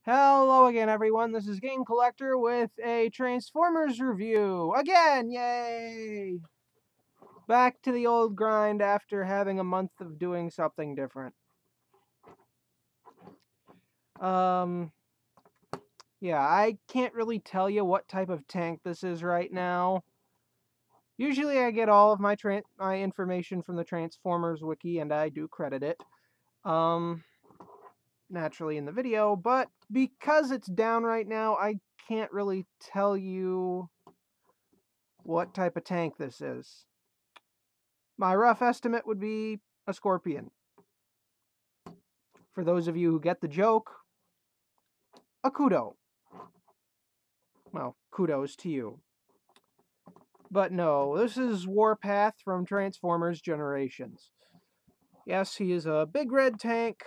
Hello again, everyone. This is Game Collector with a Transformers review. Again, yay! Back to the old grind after having a month of doing something different. Yeah, I can't really tell you what type of tank this is right now. Usually I get all of my information from the Transformers wiki, and I do credit it. Naturally in the video, but because it's down right now, I can't really tell you what type of tank this is. My rough estimate would be a Scorpion. For those of you who get the joke, a Kudo. Well, kudos to you. But no, this is Warpath from Transformers Generations. Yes, he is a big red tank,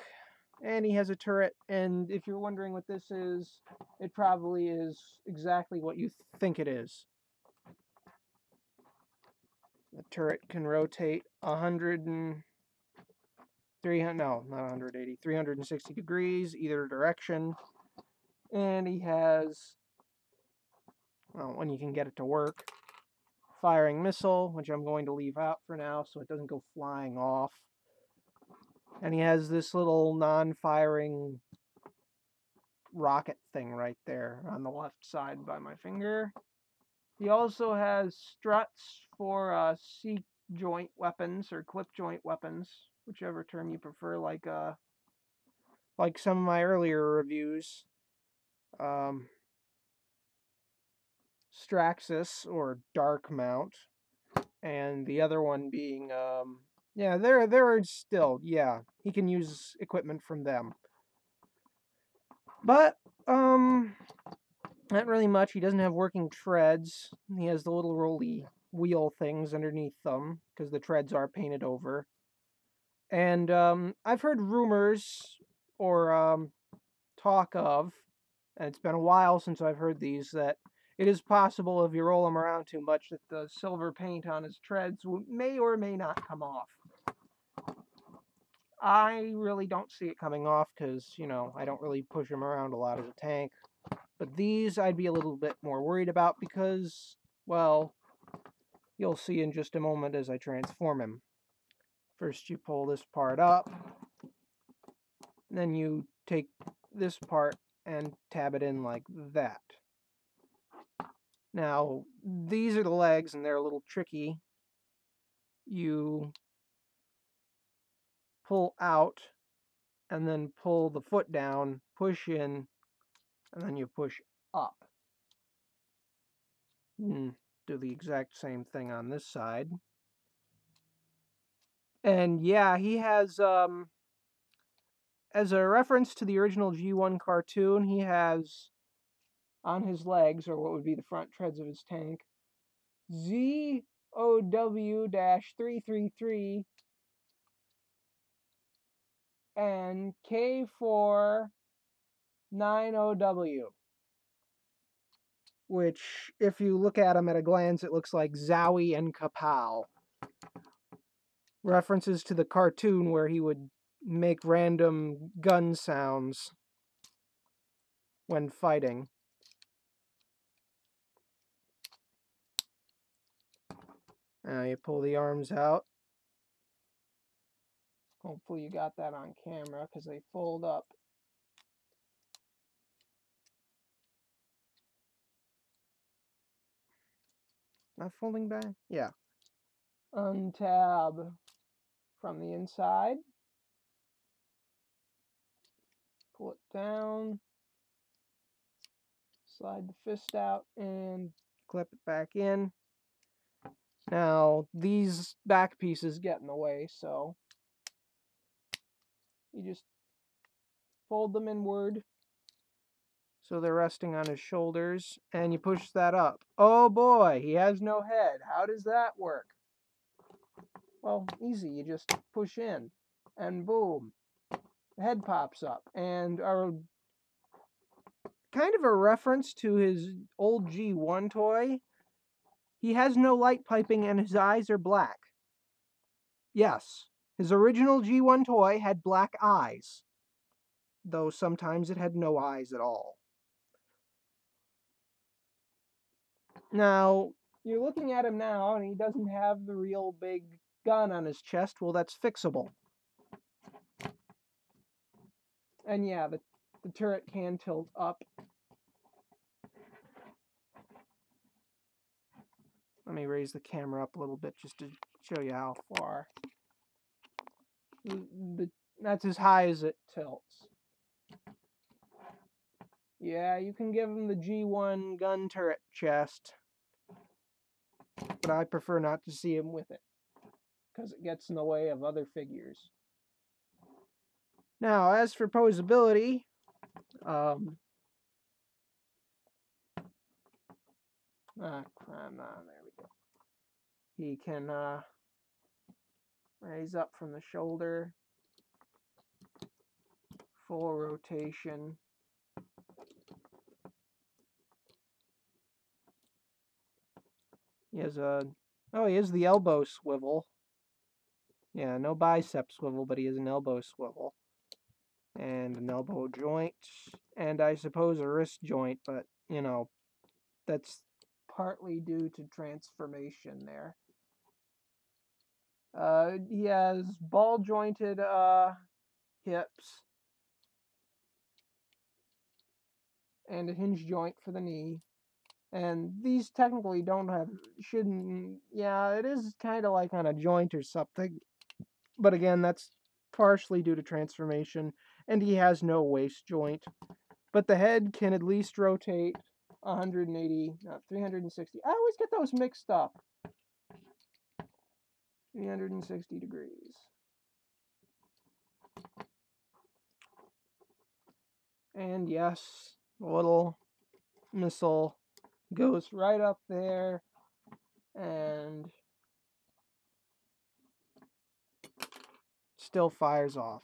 and he has a turret, and if you're wondering what this is, it probably is exactly what you think it is. The turret can rotate 360 degrees either direction. And he has, well, when you can get it to work, firing missile, which I'm going to leave out for now so it doesn't go flying off. And he has this little non-firing rocket thing right there on the left side by my finger. He also has struts for C-joint weapons or clip-joint weapons, whichever term you prefer, like some of my earlier reviews. Straxus or Dark Mount, and the other one being yeah, they're still, yeah, he can use equipment from them. But not really much. He doesn't have working treads. He has the little rolly wheel things underneath them because the treads are painted over. And I've heard rumors or talk of, and it's been a while since I've heard these, that it is possible if you roll him around too much that the silver paint on his treads may or may not come off. I really don't see it coming off because, you know, I don't really push him around a lot as a tank. But these I'd be a little bit more worried about because, well, you'll see in just a moment as I transform him. First you pull this part up, then you take this part and tab it in like that. Now, these are the legs, and they're a little tricky. You pull out, and then pull the foot down, push in, and then you push up. Do the exact same thing on this side. And yeah, he has, as a reference to the original G1 cartoon, he has on his legs, or what would be the front treads of his tank, ZOW-333 and K490W, which, if you look at them at a glance, it looks like Zowie and Kapow. References to the cartoon where he would make random gun sounds when fighting. Now you pull the arms out. Hopefully you got that on camera because they fold up. Not folding back? Yeah. Untab from the inside. Pull it down. Slide the fist out and clip it back in. Now, these back pieces get in the way, so you just fold them inward so they're resting on his shoulders, and you push that up. Oh boy, he has no head. How does that work? Well, easy. You just push in, and boom, the head pops up. And kind of a reference to his old G1 toy, he has no light piping and his eyes are black. Yes, his original G1 toy had black eyes. though sometimes it had no eyes at all. Now, you're looking at him now, and he doesn't have the real big gun on his chest. Well, that's fixable. And yeah, the turret can tilt up. Let me raise the camera up a little bit just to show you how far. That's as high as it tilts. Yeah, you can give him the G1 gun turret chest, but I prefer not to see him with it, because it gets in the way of other figures. Now, as for posability, there we go. He can raise up from the shoulder, full rotation. He has he has the elbow swivel. Yeah, no bicep swivel, but he has an elbow swivel. And an elbow joint, and I suppose a wrist joint, but, you know, that's partly due to transformation there. He has ball-jointed hips, and a hinge joint for the knee. And these technically yeah, it is kind of like on a joint or something. But again, that's partially due to transformation, and he has no waist joint. But the head can at least rotate 180, not 360. I always get those mixed up. 360 degrees. And yes, the little missile goes right up there and still fires off.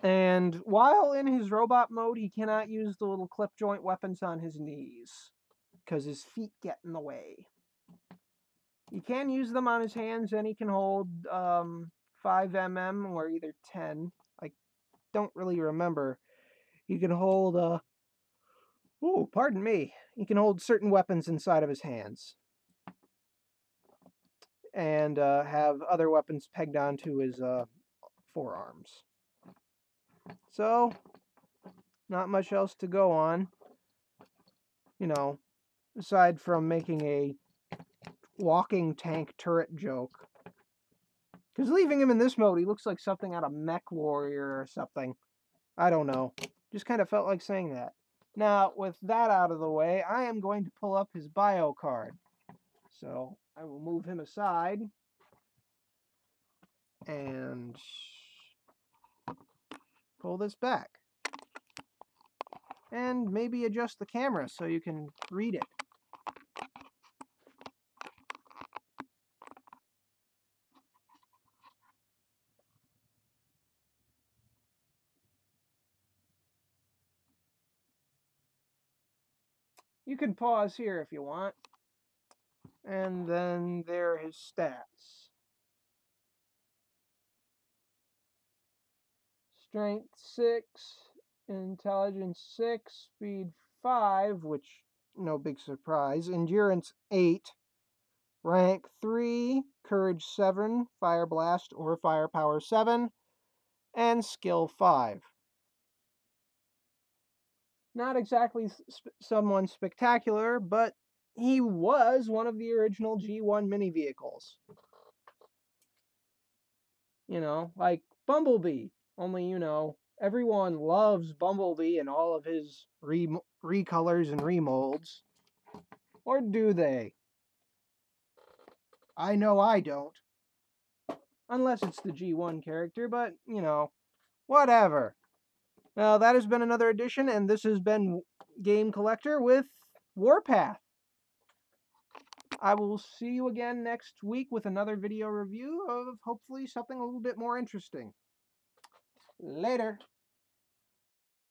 And while in his robot mode, he cannot use the little clip joint weapons on his knees, because his feet get in the way. He can use them on his hands, and he can hold 5 mm or either 10. I don't really remember. He can hold, pardon me. He can hold certain weapons inside of his hands. And have other weapons pegged onto his forearms. So, not much else to go on. You know, aside from making a walking tank turret joke. Because leaving him in this mode, he looks like something out of Mech Warrior or something. I don't know. Just kind of felt like saying that. Now, with that out of the way, I am going to pull up his bio card. So, I will move him aside. And pull this back. And maybe adjust the camera so you can read it. You can pause here if you want. And then there are his stats. Strength 6, Intelligence 6, Speed 5, which, no big surprise, Endurance 8, Rank 3, Courage 7, Fire Blast or Firepower 7, and Skill 5. Not exactly someone spectacular, but he was one of the original G1 mini vehicles. You know, like Bumblebee. Only, you know, everyone loves Bumblebee and all of his recolors and remolds. Or do they? I know I don't. Unless it's the G1 character, but, you know, whatever. Well, that has been another edition, and this has been Game Collector with Warpath. I will see you again next week with another video review of hopefully something a little bit more interesting. Later.